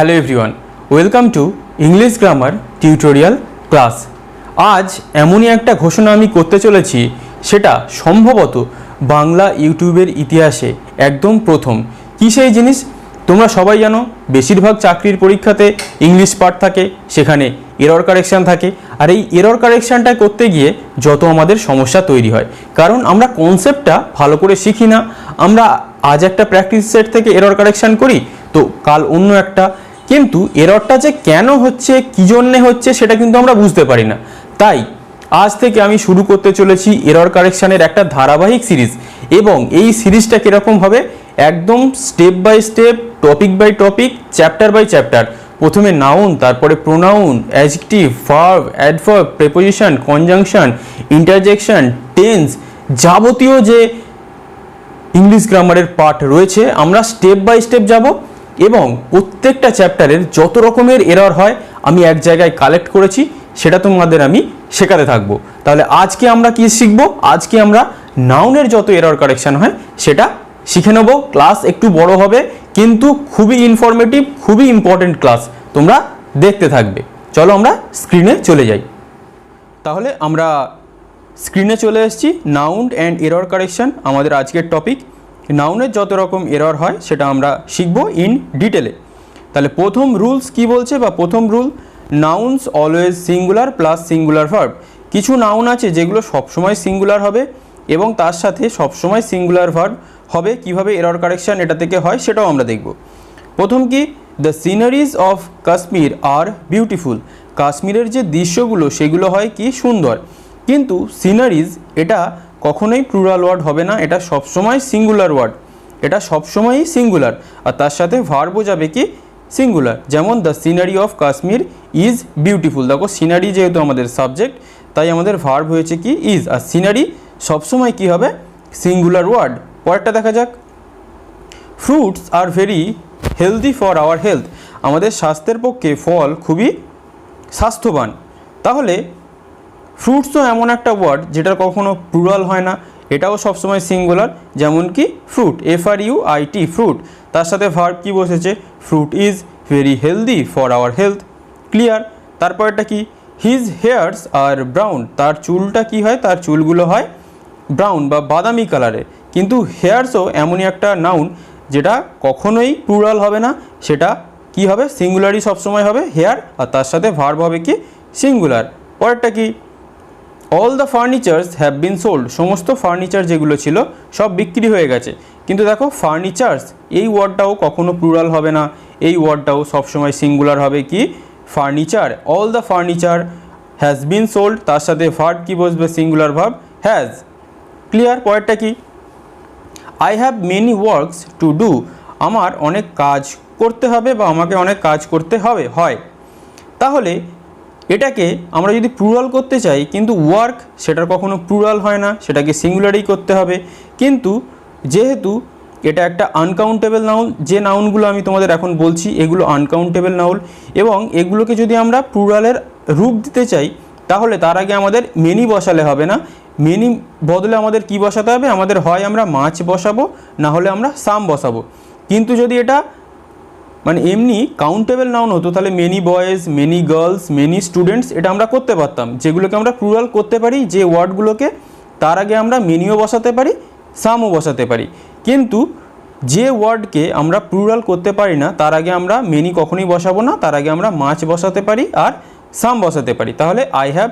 Hello everyone, welcome to English grammar tutorial class. আজ এমনই একটা ঘোষণা আমি করতে চলেছি, সেটা সম্ভবত বাংলা ইউটিউবের ইতিহাসে একদম প্রথম। কী সেই জিনিস? তোমরা সবাই জানো, বেশিরভাগ চাকরির পরীক্ষাতে ইংলিশ পার্ট থাকে, সেখানে এরর কারেকশান থাকে। আর এই এরর কারেকশানটা করতে গিয়ে যত আমাদের সমস্যা তৈরি হয়, কারণ আমরা কনসেপ্টটা ভালো করে শিখি না। আমরা আজ একটা প্র্যাকটিস সেট থেকে এরর কারেকশান করি, তো কাল অন্য একটা, কিন্তু এররটা যে কেন হচ্ছে, কী জন্যে হচ্ছে, সেটা কিন্তু আমরা বুঝতে পারি না। তাই আজ থেকে আমি শুরু করতে চলেছি এরর কারেকশানের একটা ধারাবাহিক সিরিজ। এবং এই সিরিজটা কীরকম হবে, একদম step by step, topic by topic, chapter by chapter. প্রথমে নাউন, তারপরে pronoun, adjective, verb, adverb, preposition, conjunction, interjection, tense, যাবতীয় যে ইংলিশ গ্রামারের পার্ট রয়েছে আমরা স্টেপ বাই স্টেপ যাব। এবং প্রত্যেকটা চ্যাপ্টারের যত রকমের এরর হয় আমি এক জায়গায় কালেক্ট করেছি, সেটা তোমাদের আমি শেখাতে থাকবো। তাহলে আজকে আমরা কি শিখব? আজকে আমরা নাউনের যত এরর কারেকশান হয় সেটা শিখে নেব। ক্লাস একটু বড় হবে, কিন্তু খুবই ইনফরমেটিভ, খুবই ইম্পর্টেন্ট ক্লাস, তোমরা দেখতে থাকবে। চলো আমরা স্ক্রিনে চলে যাই। তাহলে আমরা স্ক্রিনে চলে এসেছি। নাউন অ্যান্ড এরর কারেকশান আমাদের আজকের টপিক। নাউনের যত রকম এরর হয় সেটা আমরা শিখব ইন ডিটেলে। তাহলে প্রথম রুলস কি বলছে, বা প্রথম rule, nouns always singular plus singular verb. কিছু নাউন আছে যেগুলো সবসময় সিঙ্গুলার হবে এবং তার সাথে সবসময় সিঙ্গুলার ভার্ব হবে। কিভাবে এরর কারেকশান এটা থেকে হয় সেটাও আমরা দেখব। প্রথম কি, the sceneries of Kashmir are beautiful. কাশ্মীরের যে দৃশ্যগুলো সেগুলো হয় কি সুন্দর, কিন্তু সিনারিজ এটা কখনোই প্লুরাল ওয়ার্ড হবে না, এটা সবসময় সিঙ্গুলার ওয়ার্ড, এটা সবসময়ই সিঙ্গুলার। আর তার সাথে ভার্বও যাবে কি সিঙ্গুলার। যেমন the scenery of Kashmir is beautiful. দেখো, সিনারি যেহেতু আমাদের সাবজেক্ট, তাই আমাদের ভার্ব হয়েছে কি ইজ, আর সিনারি সবসময় কি হবে সিঙ্গুলার ওয়ার্ড। পরেরটা দেখা যাক, fruits are very healthy for our health. আমাদের স্বাস্থ্যের পক্ষে ফল খুবই স্বাস্থ্যবান। তাহলে ফ্রুটসও এমন একটা ওয়ার্ড যেটার কখনো প্লুরাল হয় না, এটাও সবসময় সিঙ্গুলার। যেমন কি ফ্রুট, FRUIT, ফ্রুট, তার সাথে ভার্ব কি বসেছে, fruit is very healthy for our health. Clear? তারপরটা কি, হিজ হেয়ার্স আর ব্রাউন। তার চুলটা কি হয়, তার চুলগুলো হয় ব্রাউন বা বাদামি কালারের। কিন্তু হেয়ার্সও এমনই একটা নাউন যেটা কখনোই প্লুরাল হবে না, সেটা কি হবে সিঙ্গুলারই সবসময় হবে, হেয়ার, আর তার সাথে ভার্ব হবে কি সিঙ্গুলার। পরেরটা কি, all the furnitures have been sold. সমস্ত ফার্নিচার যেগুলো ছিল সব বিক্রি হয়ে গেছে। কিন্তু দেখো, ফার্নিচার্স এই ওয়ার্ডটাও কখনো প্লুরাল হবে না, এই ওয়ার্ডটাও সবসময় সিঙ্গুলার হবে কি furniture. All the furniture has been sold, তার সাথে ভার্ব কি বসবে সিঙ্গুলার ভার্ব হ্যাজ। ক্লিয়ার? পরেরটা কি, I have many works to do. আমার অনেক কাজ করতে হবে বা আমাকে অনেক কাজ করতে হবে হয়। তাহলে এটাকে আমরা যদি প্লুরাল করতে চাই, কিন্তু ওয়ার্ক সেটার কখনো প্লুরাল হয় না, সেটাকে সিঙ্গুলারই করতে হবে। কিন্তু যেহেতু এটা একটা আনকাউন্টেবল নাউন, যে নাউনগুলো আমি তোমাদের এখন বলছি এগুলো আনকাউন্টেবল নাউন, এবং এগুলোকে যদি আমরা প্লুরালের রূপ দিতে চাই তাহলে তার আগে আমাদের মেনি বসালে হবে না, মেনি বদলে আমাদের কি বসাতে হবে, আমাদের হয় আমরা মাছ বসাবো, না হলে আমরা সাম বসাবো। কিন্তু যদি এটা মানে এমনি কাউন্টেবল নাউন হতো তাহলে many boys, many girls, many students এটা আমরা করতে পারতাম, যেগুলোকে আমরা প্লুরাল করতে পারি যে ওয়ার্ডগুলোকে, তার আগে আমরা মেনিও বসাতে পারি, সামও বসাতে পারি। কিন্তু যে ওয়ার্ডকে আমরা প্লুরাল করতে পারি না তার আগে আমরা মেনি কখনোই বসাবো না, তার আগে আমরা মাছ বসাতে পারি আর সাম বসাতে পারি। তাহলে I have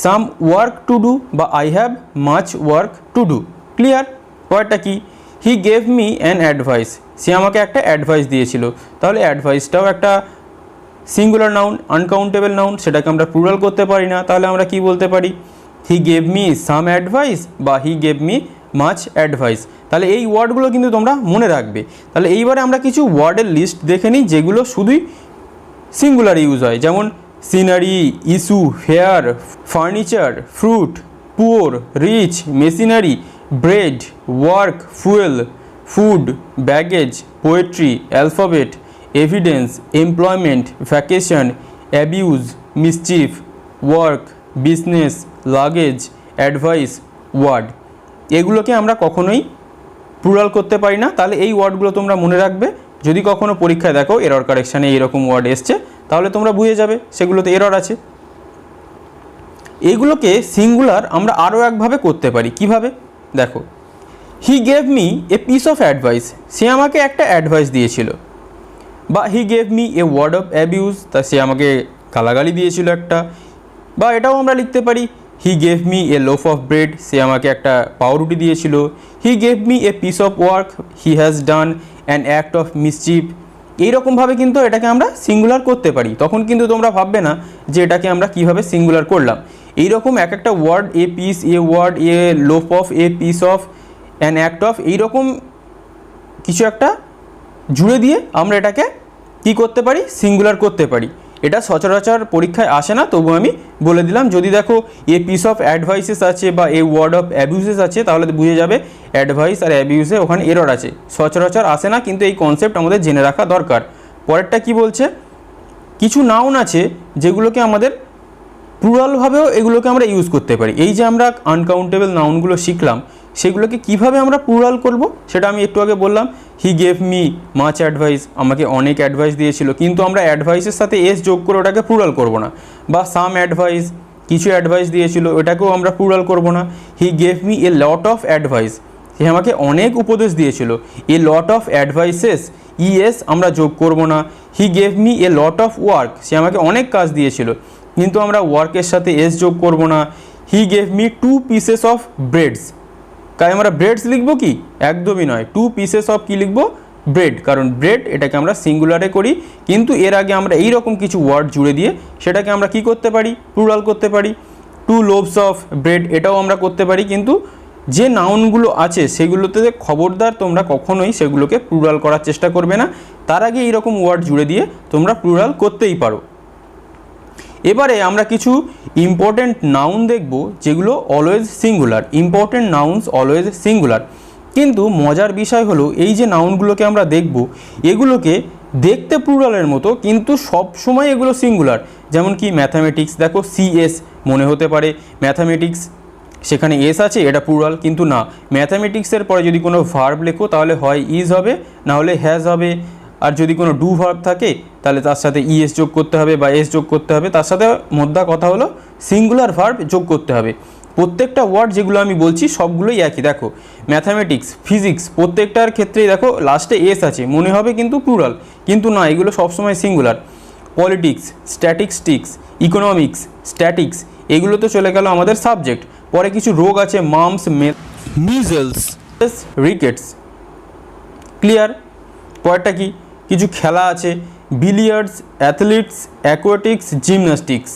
some work to do বা I have much work to do. Clear? পরেরটা কি, he gave me an advice. সে আমাকে একটা অ্যাডভাইস দিয়েছিল। তাহলে অ্যাডভাইসটাও একটা সিঙ্গুলার নাউন, আনকাউন্টেবল নাউন, সেটাকে আমরা প্লুরাল করতে পারি না, তাহলে আমরা কি বলতে পারি, he gave me some advice বা he gave me much advice. তাহলে এই ওয়ার্ডগুলো কিন্তু তোমরা মনে রাখবে। তাহলে এইবারে আমরা কিছু ওয়ার্ডের লিস্ট দেখে নিই যেগুলো শুধুই সিঙ্গুলার ইউজ হয়। যেমন scenery, issue, fair, furniture, fruit, poor, rich, machinery, bread, work, fuel, food, baggage, poetry, alphabet, evidence, employment, vacation, abuse, mischief, work, business, luggage, advice, word. এগুলোকে আমরা কখনোই প্লুরাল করতে পারি না। তাহলে এই ওয়ার্ডগুলো তোমরা মনে রাখবে, যদি কখনো পরীক্ষায় দেখো এরর কারেকশানে এরকম ওয়ার্ড এসছে, তাহলে তোমরা বুঝে যাবে সেগুলোতে এরর আছে। এইগুলোকে সিঙ্গুলার আমরা আরও একভাবে করতে পারি। কিভাবে? দেখো, he gave me a piece of advice, সে আমাকে একটা অ্যাডভাইস দিয়েছিল। বা he gave me a word of abuse, তা সে আমাকে গালাগালি দিয়েছিল একটা। বা এটাও আমরা লিখতে পারি, he gave me a loaf of bread, সে আমাকে একটা পাউরুটি দিয়েছিল। He gave me a piece of work, he has done an act of mischief. এইরকমভাবে কিন্তু এটাকে আমরা সিঙ্গুলার করতে পারি। তখন কিন্তু তোমরা ভাববে না যে এটাকে আমরা কীভাবে সিঙ্গুলার করলাম। এইরকম এক একটা word, a piece, a word, a loaf of, a piece of, an act of, এইরকম কিছু একটা জুড়ে দিয়ে আমরা এটাকে কী করতে পারি? সিঙ্গুলার করতে পারি। এটা সচরাচর পরীক্ষায় আসে না, তবু আমি বলে দিলাম। যদি দেখো এ পিস অফ অ্যাডভাইসেস আছে বা এ ওয়ার্ড অফ অ্যাবিউসেস আছে, তাহলে বুঝে যাবে অ্যাডভাইস আর অ্যাবিউসে ওখানে এরর আছে। সচরাচর আসে না, কিন্তু এই কনসেপ্ট আমাদের জেনে রাখা দরকার। পরেরটা কি বলছে? কিছু নাউন আছে যেগুলোকে আমাদের প্লুরালভাবেও এগুলোকে আমরা ইউজ করতে পারি। এই যে আমরা আনকাউন্টেবল নাউনগুলো শিখলাম, সেগুলোকে কিভাবে আমরা প্লুরাল করব সেটা আমি একটু আগে বললাম। হি গেভ মি মাচ অ্যাডভাইস, আমাকে অনেক অ্যাডভাইস দিয়েছিল, কিন্তু আমরা অ্যাডভাইসের সাথে এস যোগ করে ওটাকে প্লুরাল করব না। বা সাম অ্যাডভাইস, কিছু অ্যাডভাইস দিয়েছিল, ওটাকেও আমরা প্লুরাল করব না। He gave me a lot of advice, সে আমাকে অনেক উপদেশ দিয়েছিল। A lot of advices, ES আমরা যোগ করব না। He gave me a lot of work, সে আমাকে অনেক কাজ দিয়েছিল, কিন্তু আমরা ওয়ার্কের সাথে এস যোগ করব না। He gave me 2 pieces of breads, তাই আমরা ব্রেডস লিখবো কি? একদমই নয়, 2 পিসেস অফ কি লিখবো? ব্রেড। কারণ ব্রেড এটাকে আমরা সিঙ্গুলারে করি, কিন্তু এর আগে আমরা এইরকম কিছু ওয়ার্ড জুড়ে দিয়ে সেটাকে আমরা কি করতে পারি? প্লুরাল করতে পারি। 2 লোভস অফ ব্রেড, এটাও আমরা করতে পারি। কিন্তু যে নাউনগুলো আছে সেগুলোতে খবরদার তোমরা কখনোই সেগুলোকে প্লুরাল করার চেষ্টা করবে না। তার আগে এইরকম ওয়ার্ড জুড়ে দিয়ে তোমরা প্লুরাল করতেই পারো। এবারে আমরা কিছু ইম্পর্টেন্ট নাউন দেখব যেগুলো always singular. Important nouns always singular. কিন্তু মজার বিষয় হলো এই যে নাউনগুলোকে আমরা দেখব, এগুলোকে দেখতে প্লুরালের মতো, কিন্তু সব সময় এগুলো সিঙ্গুলার। যেমন কি ম্যাথামেটিক্স, দেখো সিএস মনে হতে পারে ম্যাথামেটিক্স, সেখানে এস আছে, এটা প্লুরাল, কিন্তু না। ম্যাথামেটিক্সের পরে যদি কোনো ভার্ব লেখো তাহলে হয় ইজ হবে, না হলে হ্যাজ হবে। আর যদি কোনো ডু ভার্ব থাকে তাহলে তার সাথে ইএস যোগ করতে হবে বা এস যোগ করতে হবে। তার সাথে মোদ্দা কথা হলো সিঙ্গুলার ভার্ব যোগ করতে হবে। প্রত্যেকটা ওয়ার্ড যেগুলো আমি বলছি সবগুলোই একই। দেখো ম্যাথামেটিক্স, ফিজিক্স, প্রত্যেকটার ক্ষেত্রেই দেখো লাস্টে এস আছে, মনে হবে কিন্তু প্লুরাল, কিন্তু না, এগুলো সবসময় singular. Politics, statistics, economics, statics, এগুলো তো চলে গেল আমাদের সাবজেক্ট। পরে কিছু রোগ আছে, মাম্পস, মিজলস, রিকেটস। ক্লিয়ার? পরেরটা কি? কিছু খেলা আছে, বিলিয়ার্ডস, অ্যাথলিটস, অ্যাকোয়াটিক্স, জিমন্যাস্টিক্স।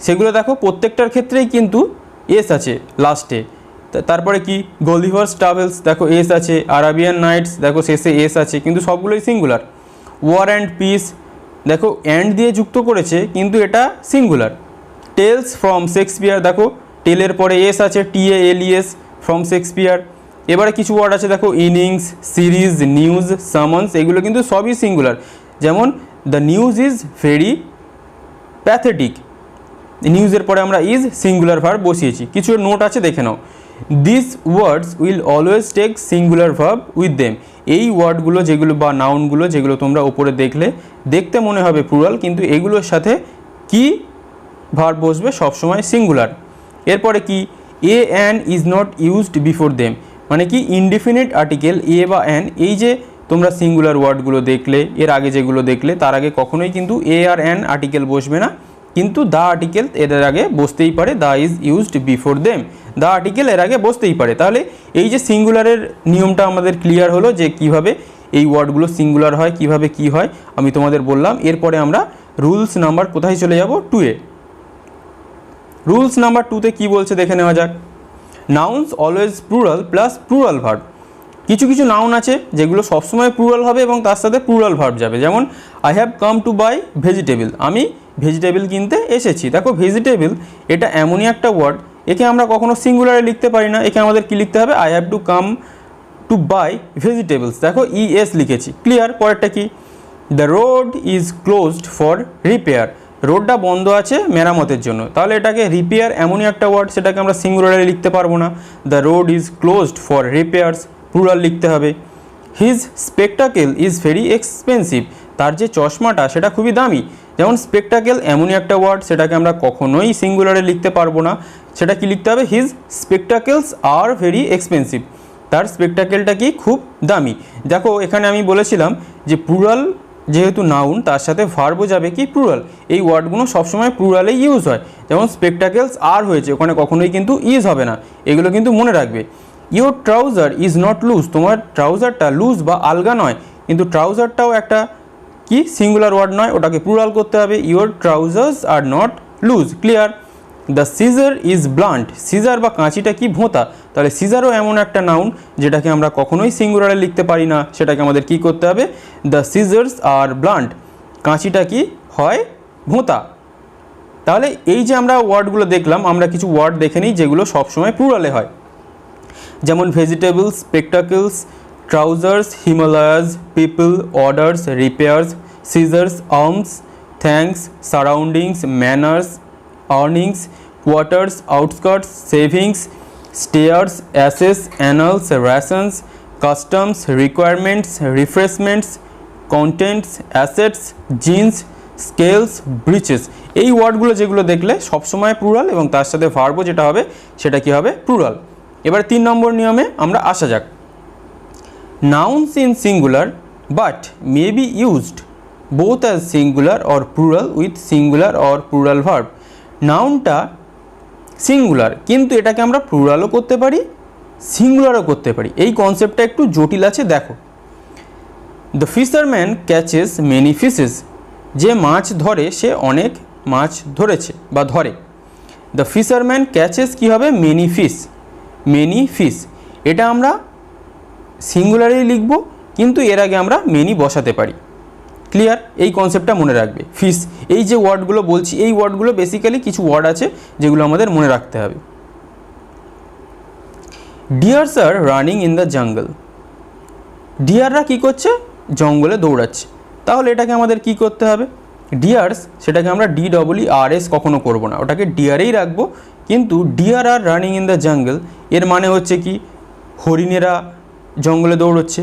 সেগুলো দেখো প্রত্যেকটার ক্ষেত্রেই কিন্তু এস আছে লাস্টে। তারপরে কি? গলিভার্স ট্রাভেলস, দেখো এস আছে। আরাবিয়ান নাইটস, দেখো শেষে এস আছে, কিন্তু সবগুলোই সিঙ্গুলার। ওয়ার অ্যান্ড পিস, দেখো অ্যান্ড দিয়ে যুক্ত করেছে, কিন্তু এটা সিঙ্গুলার। টেলস ফ্রম শেক্সপিয়ার, দেখো টেলের পরে এস আছে, TALES, ফ্রম শেক্সপিয়ার। এবারে কিছু ওয়ার্ড আছে দেখো, ইনিংস, সিরিজ, নিউজ, সামন্স, এগুলো কিন্তু সবই সিঙ্গুলার। যেমন the news is very pathetic, নিউজের পরে আমরা ইজ সিঙ্গুলার ভার্ব বসিয়েছি। কিছু নোট আছে, দেখে নাও। This words will always take singular verb with them, এই ওয়ার্ডগুলো যেগুলো বা নাউনগুলো যেগুলো তোমরা ওপরে দেখলে দেখতে মনে হবে প্লুরাল, কিন্তু এগুলোর সাথে কি ভার্ব বসবে? সবসময় সিঙ্গুলার। এরপরে কি? A an is not used before them, মানে কি? ইনডিফিনিট আর্টিকেল এ বা অ্যান, এই যে তোমরা সিঙ্গুলার ওয়ার্ডগুলো দেখলে, এর আগে যেগুলো দেখলে, তার আগে কখনোই কিন্তু এ আর অ্যান আর্টিকেল বসবে না, কিন্তু দ্য আর্টিকেল এর আগে বসতেই পারে। The is used before them, the article এর আগে বসতেই পারে। তাহলে এই যে সিঙ্গুলারের নিয়মটা আমাদের ক্লিয়ার হলো যে কিভাবে এই ওয়ার্ডগুলো সিঙ্গুলার হয়, কিভাবে কি হয় আমি তোমাদের বললাম। এরপরে আমরা রুলস নাম্বার কোথায় চলে যাব? 2-এ। রুলস নাম্বার 2-তে কী বলছে দেখে নেওয়া যাক। Nouns always plural plus plural verb. কিছু কিছু নাউন আছে যেগুলো সবসময় প্লুরাল হবে এবং তার সাথে প্লুরাল ভার্ব যাবে। যেমন I have come to buy vegetable, আমি ভেজিটেবল কিনতে এসেছি। দেখো ভেজিটেবল এটা এমনই একটা ওয়ার্ড, একে আমরা কখনো সিঙ্গুলারে লিখতে পারি না। একে আমাদের কি লিখতে হবে? I have to come to buy vegetables, দেখো ইএস লিখেছি। ক্লিয়ার? পরেরটা কি? The road is closed for repair, রোডটা বন্ধ আছে মেরামতের জন্য। তাহলে এটাকে রিপেয়ার এমনই একটা ওয়ার্ড, সেটাকে আমরা সিঙ্গুলারে লিখতে পারবো না। The road is closed for repairs, plural লিখতে হবে। His spectacle is very expensive, তার যে চশমাটা সেটা খুবই দামি। যেমন স্পেকটাকেল এমনই একটা ওয়ার্ড, সেটাকে আমরা কখনোই সিঙ্গুলারে লিখতে পারবো না, সেটা কি লিখতে হবে? হিজ স্পেকটাকেলস আর ভেরি এক্সপেন্সিভ, তার স্পেকটাকেলটা কি খুব দামি। দেখো এখানে আমি বলেছিলাম যে প্লুরাল যেহেতু নাউন তার সাথে ভার্বও যাবে কি প্লুরাল, এই ওয়ার্ডগুলো সবসময় প্লুরালেই ইউজ হয়। যেমন স্পেকটাকেলস আর হয়েছে, ওখানে কখনোই কিন্তু ইজ হবে না, এগুলো কিন্তু মনে রাখবে। Your trouser is not lose, তোমার ট্রাউজারটা লুজ বা আলগা নয়, কিন্তু ট্রাউজারটাও একটা কি সিঙ্গুলার ওয়ার্ড নয়, ওটাকে প্লুরাল করতে হবে। Your trousers are not loose, clear. The scissor is blunt, scissor বা কাঁচিটা কি ভোঁতা, তাহলে সিজারও এমন একটা নাউন যেটাকে আমরা কখনোই সিঙ্গুলারে লিখতে পারি না, সেটাকে আমাদের কি করতে হবে? দ্য সিজার্স আর ব্লান্ট, কাঁচিটা কি হয় ভোঁতা। তাহলে এই যে আমরা ওয়ার্ডগুলো দেখলাম, আমরা কিছু ওয়ার্ড দেখে নিই যেগুলো সবসময় প্লুরালে হয়। যেমন vegetables, spectacles, trousers, Himalayas, people, orders, repairs, scissors, arms, thanks, surroundings, manners, earnings, quarters, outskirts, savings, stairs, asses, annals, rations, customs, requirements, refreshments, contents, assets, jeans, scales, breeches, এই ওয়ার্ডগুলো যেগুলো দেখলে সবসময় প্লুরাল এবং তার সাথে ভার্বও যেটা হবে সেটা কি হবে? প্লুরাল। এবার 3 নম্বর নিয়মে আমরা আসা যাক। Nouns in singular but may be used both as singular or plural with singular or plural verb, নাউনটা সিঙ্গুলার কিন্তু এটাকে আমরা প্লুরালও করতে পারি, সিঙ্গুলারও করতে পারি। এই কনসেপ্টটা একটু জটিল আছে, দেখো। The fisherman catches many fishes, যে মাছ ধরে সে অনেক মাছ ধরেছে বা ধরে। দ্য ফিশারম্যান ক্যাচেস কি হবে? মেনি ফিশ, মেনি ফিশ, এটা আমরা সিঙ্গুলারেই লিখব কিন্তু এর আগে আমরা মেনি বসাতে পারি, ক্লিয়ার? এই কনসেপ্টটা মনে রাখবে। ফিশ, এই যে ওয়ার্ডগুলো বলছি এই ওয়ার্ডগুলো বেসিক্যালি কিছু ওয়ার্ড আছে যেগুলো আমাদের মনে রাখতে হবে। Deers are running in the jungle, ডিয়াররা কী করছে? জঙ্গলে দৌড়াচ্ছে। তাহলে এটাকে আমাদের কি করতে হবে? ডিয়ার্স, সেটাকে আমরা DEERS কখনো করব না, ওটাকে ডিয়ারেই রাখবো। কিন্তু deer are running in the jungle এর মানে হচ্ছে কি? হরিণেরা জঙ্গলে দৌড়চ্ছে।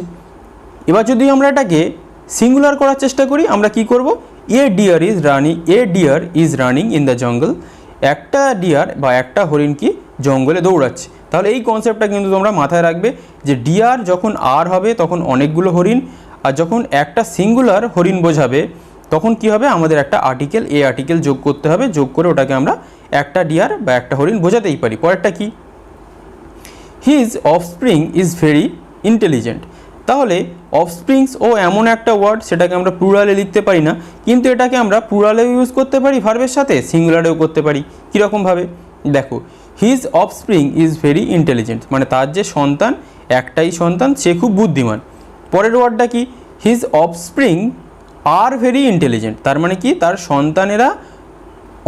এবার যদি আমরা এটাকে সিঙ্গুলার করার চেষ্টা করি, আমরা কি করব? A deer is running in the jungle, একটা ডিয়ার বা একটা হরিণ কি জঙ্গলে দৌড়াচ্ছে। তাহলে এই কনসেপ্টটা কিন্তু তোমরা মাথায় রাখবে যে ডিয়ার যখন আর হবে তখন অনেকগুলো হরিণ, আর যখন একটা সিঙ্গুলার হরিণ বোঝাবে তখন কি হবে? আমাদের একটা আর্টিকেল, এ আর্টিকেল যোগ করতে হবে, যোগ করে ওটাকে আমরা একটা ডিয়ার বা একটা হরিণ বোঝাতেই পারি। পরেরটা কি? His offspring is very intelligent, তাহলে অফস্প্রিংস ও এমন একটা ওয়ার্ড সেটাকে আমরা প্লুরালে লিখতে পারি না, কিন্তু এটাকে আমরা প্লুরালেও ইউজ করতে পারি ভার্বের সাথে, সিঙ্গুলারেও করতে পারি। কীরকমভাবে? দেখো, his offspring is very intelligent, মানে তার যে সন্তান, একটাই সন্তান, সে খুব বুদ্ধিমান। পরের ওয়ার্ডটা কি? His offspring are very intelligent, তার মানে কি? তার সন্তানেরা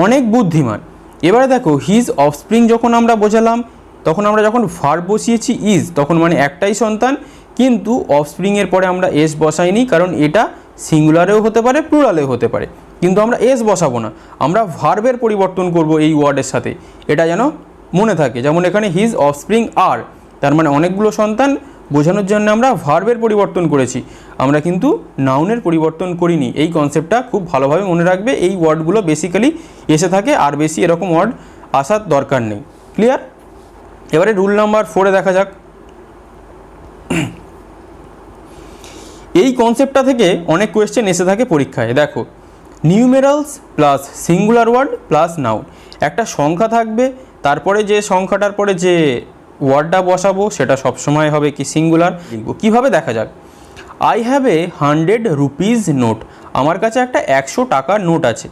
অনেক বুদ্ধিমান। এবারে দেখো, হিজ অফস্প্রিং যখন আমরা বোঝালাম তখন আমরা যখন ভার্ব বসিয়েছি ইজ, তখন মানে একটাই সন্তান, কিন্তু অফস্প্রিংয়ের পরে আমরা এস বসাইনি, কারণ এটা সিঙ্গুলারেও হতে পারে প্লুরালেও হতে পারে, কিন্তু আমরা এস বসাবো না, আমরা ভার্বের পরিবর্তন করব এই ওয়ার্ডের সাথে, এটা যেন মনে থাকে। যেমন এখানে হিজ অফস্প্রিং আর, তার মানে অনেকগুলো সন্তান বোঝানোর জন্য আমরা ভার্বের পরিবর্তন করেছি, আমরা কিন্তু নাউনের পরিবর্তন করিনি। এই কনসেপ্টটা খুব ভালোভাবে মনে রাখবে। এই ওয়ার্ডগুলো বেসিক্যালি এসে থাকে, আর বেশি এরকম ওয়ার্ড আসার দরকার নেই, ক্লিয়ার? এবারে রুল নাম্বার 4 দেখা যাক। এই কনসেপ্টটা থেকে অনেক কোয়েশ্চেন এসে থাকে পরীক্ষায়। দেখো, numerals plus singular word plus noun, একটা সংখ্যা থাকবে, তারপরে যে সংখ্যাটার পরে যে ওয়ার্ডটা বসাবো সেটা সবসময় হবে কি সিঙ্গুলার। কীভাবে দেখা যাক? I have A 100 rupees note, আমার কাছে একটা 100 টাকার নোট আছে,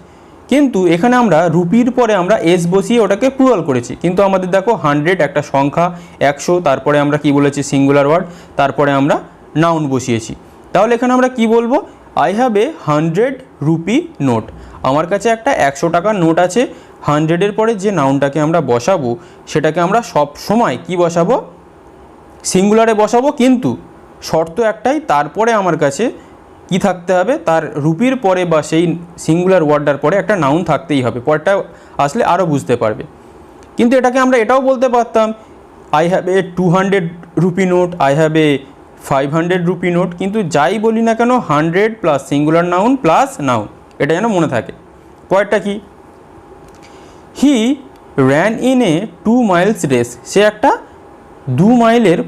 কিন্তু এখানে আমরা রুপির পরে আমরা এস বসিয়ে ওটাকে প্লুরাল করেছি, কিন্তু আমাদের দেখো 100 একটা সংখ্যা, 100 তারপরে আমরা কি বলেছি? সিঙ্গুলার ওয়ার্ড, তারপরে আমরা নাউন বসিয়েছি। তাহলে এখানে আমরা কি বলবো? I have A 100 rupee note, আমার কাছে একটা 100 টাকার নোট আছে। 100-এর পরে যে নাউনটাকে আমরা বসাবো সেটাকে আমরা সব সময় কি বসাবো? সিঙ্গুলারে বসাবো, কিন্তু শর্ত একটাই, তারপরে আমার কাছে কি থাকতে হবে? তার রুপির পরে বা সেই সিঙ্গুলার ওয়ার্ডটার পরে একটা নাউন থাকতেই হবে। পরেরটা আসলে আরও বুঝতে পারবে। কিন্তু এটাকে আমরা এটাও বলতে পারতাম, I have a 200 rupee note, I have a 500 rupee note, কিন্তু যাই বলি না কেন 100 plus singular noun plus noun, এটা যেন মনে থাকে। পরেরটা কি, he ran in a 2 miles race, সে একটা 2 মাইলের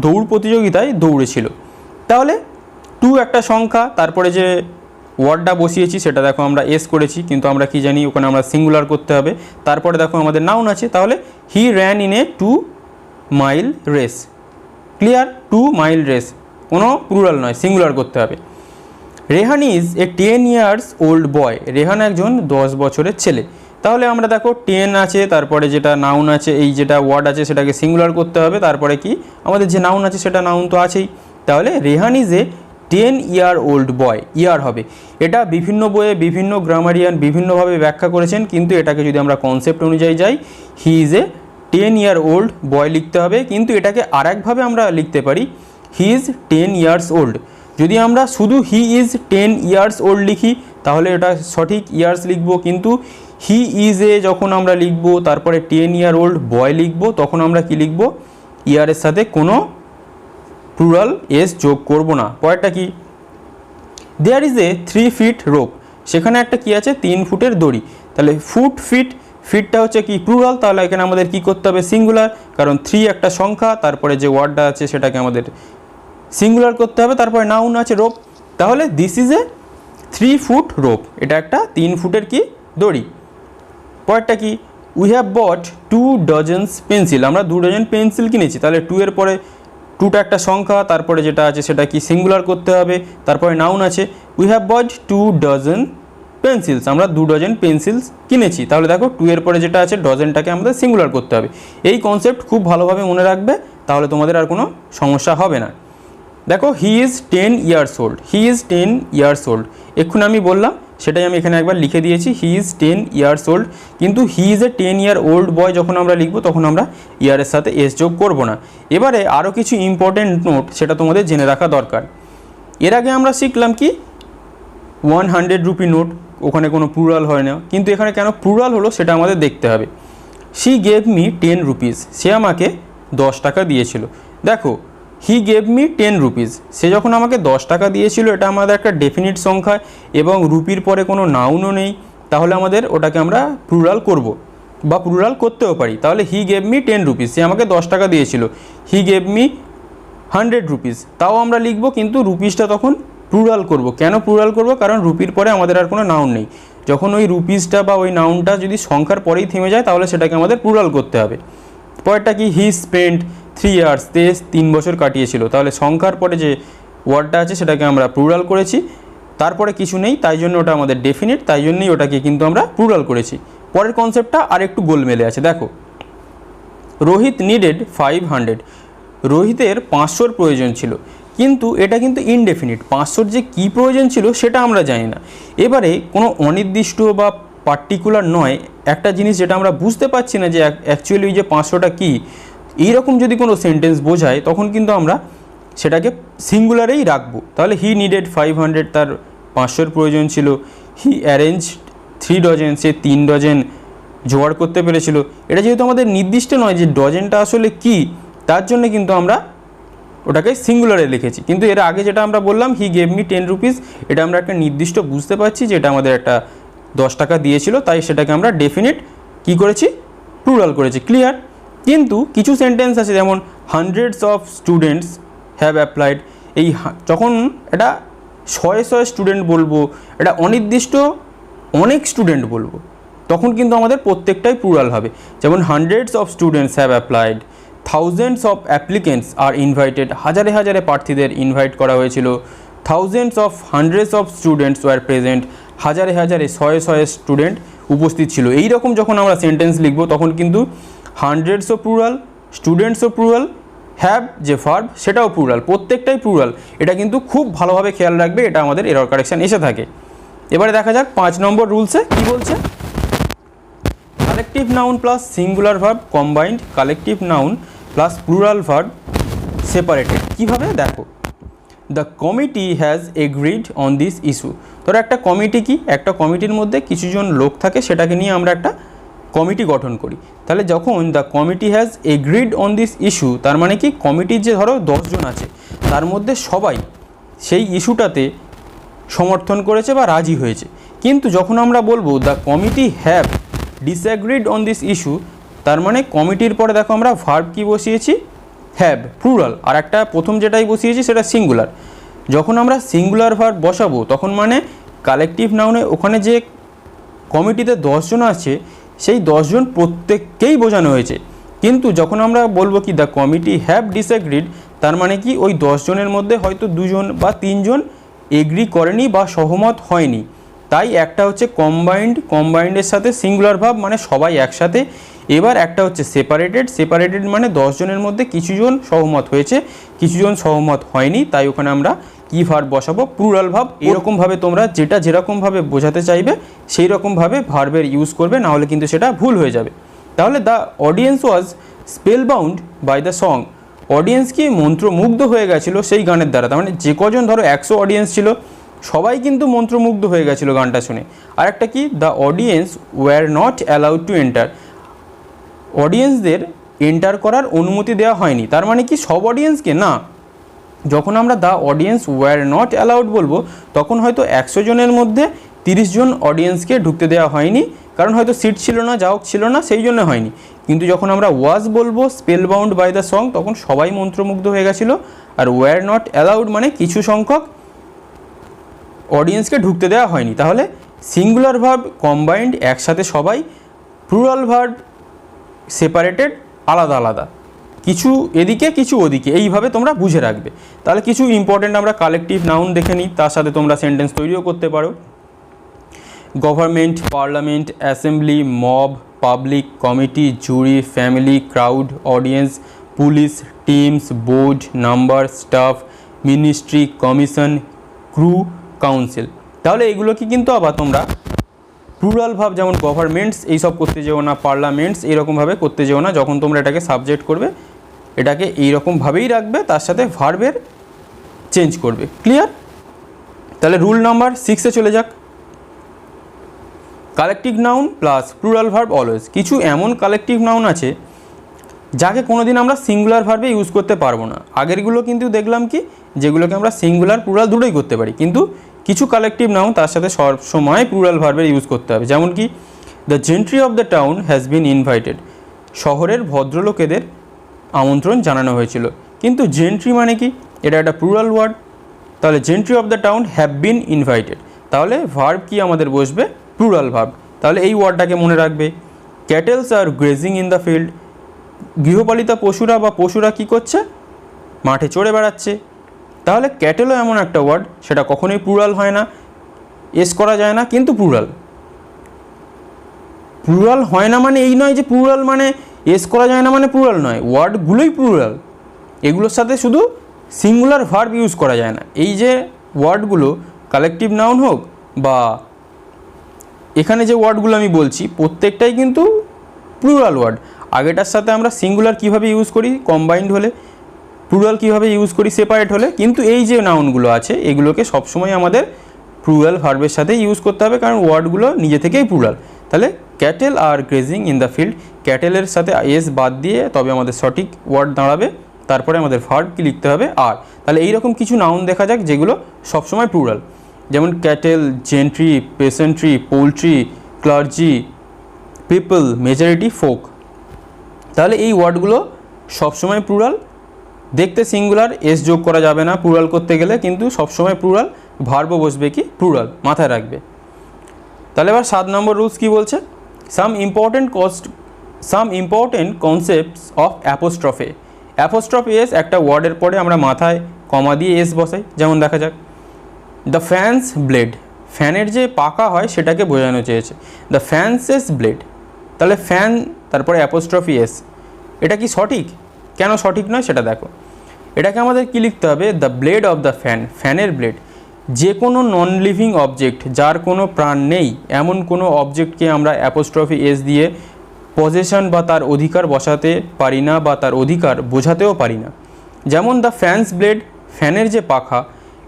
দৌড় প্রতিযোগিতায় দৌড়েছিল। তাহলে 2 একটা সংখ্যা, তারপরে যে ওয়ার্ডটা বসিয়েছি সেটা দেখো আমরা এস করেছি, কিন্তু আমরা কি জানি ওখানে আমরা সিঙ্গুলার করতে হবে। তারপরে দেখো আমাদের নাউন আছে, তাহলে হি ran in a 2 mile race. Clear? 2 mile race, কোনো প্লুরাল নয়, সিঙ্গুলার করতে হবে। Rehan is a 10 years old বয়, রেহান একজন 10 বছরের ছেলে। তাহলে আমরা দেখো 10 আছে, তারপরে যেটা নাউন আছে, এই যেটা ওয়ার্ড আছে সেটাকে সিঙ্গুলার করতে হবে। তারপরে কি আমাদের যে নাউন আছে সেটা নাউন তো আছেই। তাহলে Rehan is a 10 year old boy, year হবে। এটা বিভিন্ন বইয়ে বিভিন্ন গ্রামারিয়ান বিভিন্নভাবে ব্যাখ্যা করেছেন, কিন্তু এটাকে যদি আমরা কনসেপ্ট অনুযায়ী যাই, he is a 10 year old বয় লিখতে হবে। কিন্তু এটাকে আরেকভাবে আমরা লিখতে পারি, হি ইজ 10 ইয়ার্স ওল্ড। যদি আমরা শুধু হি ইজ 10 ইয়ার্স ওল্ড লিখি তাহলে এটা সঠিক ইয়ার্স লিখব, কিন্তু হি ইজ এ যখন আমরা লিখব তারপরে 10 ইয়ার ওল্ড বয় লিখব, তখন আমরা কি লিখব, ইয়ারের সাথে কোনো প্লুরাল এস যোগ করব না। পরেরটা কি, there is a 3 feet rope, সেখানে একটা কি আছে 3 ফুটের দড়ি। তাহলে ফুট ফিট, ফিটটা হচ্ছে কি প্লুরাল, তাহলে এখানে আমাদের কি করতে হবে সিঙ্গুলার, কারণ 3 একটা সংখ্যা, তারপরে যে ওয়ার্ডটা আছে সেটাকে আমাদের সিঙ্গুলার করতে হবে। তারপরে নাউন আছে রোপ, তাহলে this is a 3 foot rope, এটা একটা 3 ফুটের কি দড়ি। পরেরটা কি, we have bought 2 dozens pencil, আমরা 2 ডজন পেন্সিল কিনেছি। তাহলে 2 এর পরে 2টা একটা সংখ্যা, তারপরে যেটা আছে সেটা কি সিঙ্গুলার করতে হবে। তারপরে নাউন আছে, we have bought 2 dozen pencils, আমরা 2 ডজন পেন্সিলস কিনেছি। তাহলে দেখো 2 এর পরে যেটা আছে ডজনটাকে আমাদের সিঙ্গুলার করতে হবে। এই কনসেপ্ট খুব ভালোভাবে মনে রাখবে, তাহলে তোমাদের আর কোনো সমস্যা হবে না। দেখো he is 10 years old, he is 10 years old, এক্ষুনি আমি বললাম সেটাই আমি এখানে একবার লিখে দিয়েছি, হি ইজ 10 ইয়ার্স ওল্ড। কিন্তু he is a 10 year old বয় যখন আমরা লিখবো তখন আমরা ইয়ারের সাথে এস যোগ করব না। এবারে আরও কিছু ইম্পর্টেন্ট নোট সেটা তোমাদের জেনে রাখা দরকার। এর আগে আমরা শিখলাম কি 100 রুপি নোট, ওখানে কোনো প্লুরাল হয় না, কিন্তু এখানে কেন প্লুরাল হলো সেটা আমাদের দেখতে হবে। শি গেভ মি 10 রুপিস, সে আমাকে 10 টাকা দিয়েছিল। দেখো হি গেভ মি 10 রুপিস, সে যখন আমাকে 10 টাকা দিয়েছিল, এটা আমাদের একটা ডেফিনিট সংখ্যা এবং রুপির পরে কোনো নাউনও নেই, তাহলে আমাদের ওটাকে আমরা প্লুরাল করব বা প্লুরাল করতেও পারি। তাহলে হি গেভ মি 10 রুপিস, সে আমাকে 10 টাকা দিয়েছিল। হি গেভ মি 100 রুপিস, তাও আমরা লিখব, কিন্তু রুপিসটা তখন প্লুরাল করব। কেন প্লুরাল করব? কারণ রুপির পরে আমাদের আর কোনো নাউন নেই। যখন ওই রুপিসটা বা ওই নাউনটা যদি সংখ্যার পরেই থেমে যায় তাহলে সেটাকে আমাদের প্লুরাল করতে হবে। পরেরটা কি, হি স্পেন্ট 3 ইয়ার্স, 3 বছর কাটিয়েছিল। তাহলে সংখ্যার পরে যে ওয়ার্ডটা আছে সেটাকে আমরা প্লুরাল করেছি, তারপরে কিছু নেই, তাই জন্য ওটা আমাদের ডেফিনিট, তাই জন্যই ওটাকে কিন্তু আমরা প্লুরাল করেছি। পরের কনসেপ্টটা আর একটু গোলমেলে আছে। দেখো রোহিত নিডেড 500, রোহিতের 500-র প্রয়োজন ছিল, কিন্তু এটা কিন্তু ইনডেফিনিট, 500-র যে কী প্রয়োজন ছিল সেটা আমরা জানি না। এবারে কোনো অনির্দিষ্ট বা পার্টিকুলার নয় একটা জিনিস যেটা আমরা বুঝতে পারছি না যে অ্যাকচুয়ালি যে 500টা কী, এইরকম যদি কোনো সেন্টেন্স বোঝায় তখন কিন্তু আমরা সেটাকে সিঙ্গুলারেই রাখবো। তাহলে হি নিডেড 500, তার 500-র প্রয়োজন ছিল। হি অ্যারেঞ্জ 3 ডজন, সে 3 ডজন জোগাড় করতে পেরেছিল। এটা যেহেতু আমাদের নির্দিষ্ট নয় যে ডজনটা আসলে কী, তার জন্য কিন্তু আমরা ওটাকে সিঙ্গুলারে লিখেছি। কিন্তু এর আগে যেটা আমরা বললাম হি গেভ মি 10 রুপিস, এটা আমরা একটা নির্দিষ্ট বুঝতে পারছি যে এটা আমাদের একটা 10 টাকা দিয়েছিল, তাই সেটাকে আমরা ডেফিনিট কী করেছি, প্লুরাল করেছি। ক্লিয়ার? কিন্তু কিছু সেন্টেন্স আছে যেমন hundreds of students have applied, এই যখন এটা শয়ে স্টুডেন্ট বলবো, এটা অনির্দিষ্ট অনেক স্টুডেন্ট বলবো, তখন কিন্তু আমাদের প্রত্যেকটাই প্লুরাল হবে। যেমন hundreds of students have applied, thousands of applicants are invited, হাজারে হাজারে প্রার্থীদের ইনভাইট করা হয়েছিল। Thousands of hundreds of students were present, হাজারে হাজারে শয়ে স্টুডেন্ট উপস্থিত ছিল। এই রকম যখন আমরা সেন্টেন্স লিখবো তখন কিন্তু হান্ড্রেডসও প্লুরাল, স্টুডেন্টসও প্লুরাল, হ্যাভ যে ভার্ব সেটাও প্লুরাল, প্রত্যেকটাই প্লুরাল। এটা কিন্তু খুব ভালোভাবে খেয়াল রাখবে, এটা আমাদের এরর কারেকশন এসে থাকে। এবারে দেখা যাক 5 নম্বর রুলসে কী বলছে। Collective noun plus singular verb combined, collective noun plus plural verb separated. কীভাবে দেখো, the committee has agreed on this issue. ধরো একটা কমিটি কি, একটা কমিটির মধ্যে কিছুজন লোক থাকে, সেটাকে নিয়ে আমরা একটা কমিটি গঠন করি। তাহলে যখন the committee has agreed on this issue, তার মানে কি কমিটির যে ধরো 10 জন আছে তার মধ্যে সবাই সেই ইস্যুটাতে সমর্থন করেছে বা রাজি হয়েছে। কিন্তু যখন আমরা বলবো the committee have disregard on this issue, তার মানে কমিটির পরে দেখো আমরা ভার্ব কি বসিয়েছি, হ্যাভ, প্লুরাল, আর একটা প্রথম যেটাই বসিয়েছি সেটা সিঙ্গুলার। যখন আমরা সিঙ্গুলার ভার্ব বসাবো তখন মানে কালেকটিভ নাউনে ওখানে যে কমিটিতে 10 জন আছে সেই 10 জন প্রত্যেককেই বোঝানো হয়েছে। কিন্তু যখন আমরা বলবো কি দ্য কমিটি হ্যাভ ডিসএগ্রিড, তার মানে কি ওই 10 জনের মধ্যে হয়তো 2 জন বা 3 জন এগ্রি করেনি বা সহমত হয়নি, তাই একটা হচ্ছে কম্বাইন্ডের সাথে সিঙ্গুলার ভার্ব মানে সবাই একসাথে। এবার একটা হচ্ছে সেপারেটেড মানে 10 জনের মধ্যে কিছু জন সহমত হয়েছে, কিছু জন সহমত হয়নি, তাই ওখানে আমরা কি ভার্ব বসাবো, প্লুরাল ভার্ব। এরকমভাবে তোমরা যেটা যেরকমভাবে বোঝাতে চাইবে সেই রকমভাবে ভার্বের ইউজ করবে, নাহলে কিন্তু সেটা ভুল হয়ে যাবে। তাহলে the audience was spellbound by the song, audience কি মন্ত্রমুগ্ধ হয়ে গেছিলো সেই গানের দ্বারা। তার মানে যে কজন ধরো 100 অডিয়েন্স ছিল সবাই কিন্তু মন্ত্রমুগ্ধ হয়ে গেছিলো গানটা শুনে। আর একটা কি, the audience were not allowed to enter, অডিয়েন্সদের এন্টার করার অনুমতি দেওয়া হয়নি। তার মানে কি সব অডিয়েন্সকে না, যখন আমরা the audience were not allowed বলবো তখন হয়তো 100 জনের মধ্যে 30 জন অডিয়েন্সকে ঢুকতে দেওয়া হয়নি, কারণ হয়তো সিট ছিল না, যা হোক ছিল না, সেই জন্য হয়নি। কিন্তু যখন আমরা ওয়াজ বলবো স্পেলবাউন্ড বাই দ্য সং তখন সবাই মন্ত্রমুগ্ধ হয়ে গেছিলো। আর ওয়্যার নট অ্যালাউড মানে কিছু সংখ্যক অডিয়েন্সকে ঢুকতে দেওয়া হয়নি। তাহলে সিঙ্গুলার ভার্ব কম্বাইন্ড একসাথে সবাই, প্লুরাল ভার্ব সেপারেটেড আলাদা আলাদা, কিছু এদিকে কিছু ওদিকে, এইভাবে তোমরা বুঝে রাখবে। তাহলে কিছু ইম্পর্টেন্ট আমরা কালেকটিভ নাউন দেখে নিই, তার সাথে তোমরা সেন্টেন্স তৈরিও করতে পারো। Government, parliament, assembly, mob, public, committee, jury, family, crowd, audience, police, teams, board, number, staff, ministry, commission, crew, council. তাহলে এগুলোকে কিন্তু আবার তোমরা প্লুরাল ভার্ব যেমন গভর্নমেন্টস এইসব করতে যেও না, পার্লামেন্টস এইরকমভাবে করতে যেও না। যখন তোমরা এটাকে সাবজেক্ট করবে এটাকে এইরকমভাবেই রাখবে, তার সাথে ভার্বের চেঞ্জ করবে। ক্লিয়ার? তাহলে রুল নাম্বার 6-এ চলে যাক। Collective noun plus plural verb always. কিছু এমন কালেকটিভ নাউন আছে যাকে কোনোদিন আমরা সিঙ্গুলার ভার্বে ইউজ করতে পারবো না। আগেরগুলো কিন্তু দেখলাম কি যেগুলোকে আমরা সিঙ্গুলার প্লুরাল দুটোই করতে পারি, কিন্তু কিছু কালেকটিভ নাউন তার সাথে সব সময় প্লুরাল ভার্বের ইউজ করতে হবে। যেমন কি the gentry of the town has been invited, শহরের ভদ্রলোকেদের আমন্ত্রণ জানানো হয়েছিল। কিন্তু জেন্ট্রি মানে কি, এটা একটা প্লুরাল ওয়ার্ড। তাহলে gentry of the town have been invited, তাহলে ভার্ব কি আমাদের বসবে, প্লুরাল ভার্ব। তাহলে এই ওয়ার্ডটাকে মনে রাখবে। ক্যাটেলস আর গ্রেজিং ইন দ্য ফিল্ড, গৃহপালিত পশুরা বা পশুরা কি করছে, মাঠে চড়ে বেড়াচ্ছে। তাহলে ক্যাটেলও এমন একটা ওয়ার্ড, সেটা কখনোই প্লুরাল হয় না, এস করা যায় না, কিন্তু প্লুরাল হয় না মানে এই নয় যে প্লুরাল মানে এস করা যায় না মানে প্লুরাল নয়, ওয়ার্ডগুলোই প্লুরাল। এগুলোর সাথে শুধু সিঙ্গুলার ভার্ব ইউজ করা যায় না। এই যে ওয়ার্ডগুলো কালেকটিভ নাউন হোক বা এখানে যে ওয়ার্ডগুলো আমি বলছি প্রত্যেকটাই কিন্তু প্লুরাল ওয়ার্ড। আগেটার সাথে আমরা সিঙ্গুলার কীভাবে ইউজ করি কম্বাইন্ড হলে, প্লুরাল কীভাবে ইউজ করি সেপারেট হলে, কিন্তু এই যে নাউনগুলো আছে এগুলোকে সবসময় আমাদের প্লুরাল ভার্বের সাথে ইউজ করতে হবে, কারণ ওয়ার্ডগুলো নিজে থেকেই প্লুরাল। তাহলে cattle are grazing in the field, ক্যাটেলের সাথে এস বাদ দিয়ে তবে আমাদের সঠিক ওয়ার্ড দাঁড়াবে, তারপরে আমাদের ভার্ব কি লিখতে হবে আর। তাহলে এইরকম কিছু নাউন দেখা যাক যেগুলো সবসময় প্লুরাল, যেমন cattle, gentry, peasantry, poultry, clergy, people, majority, folk. তাহলে এই ওয়ার্ডগুলো সবসময় প্লুরাল, দেখতে সিঙ্গুলার, এস যোগ করা যাবে না প্লুরাল করতে গেলে, কিন্তু সবসময় প্লুরাল, ভার্বও বসবে কি প্লুরাল, মাথায় রাখবে। তাহলে এবার 7 নম্বর রুলস কি বলছে, some important concepts of apostrophe. Apostrophe S একটা ওয়ার্ডের পরে আমরা মাথায় কমা দিয়ে এস বসাই, যেমন দেখা যাক দ্য ফ্যানস ব্লেড, ফ্যানের যে পাকা হয় সেটাকে বোঝানো চেয়েছে, দ্য ফ্যান্সেস ব্লেড। তাহলে ফ্যান তারপরে অ্যাপোস্ট্রফি এস, এটা কি সঠিক? কেন সঠিক নয় সেটা দেখো। এটাকে আমাদের কি লিখতে হবে, the blade of the fan, ফ্যানের ব্লেড। যে কোনো নন লিভিং অবজেক্ট, যার কোনো প্রাণ নেই এমন কোনো অবজেক্টকে আমরা অ্যাপোস্ট্রফি এস দিয়ে পজেশন বা তার অধিকার বসাতে পারি না বা তার অধিকার বোঝাতেও পারি না। যেমন দ্য ফ্যানস ব্লেড, ফ্যানের যে পাখা,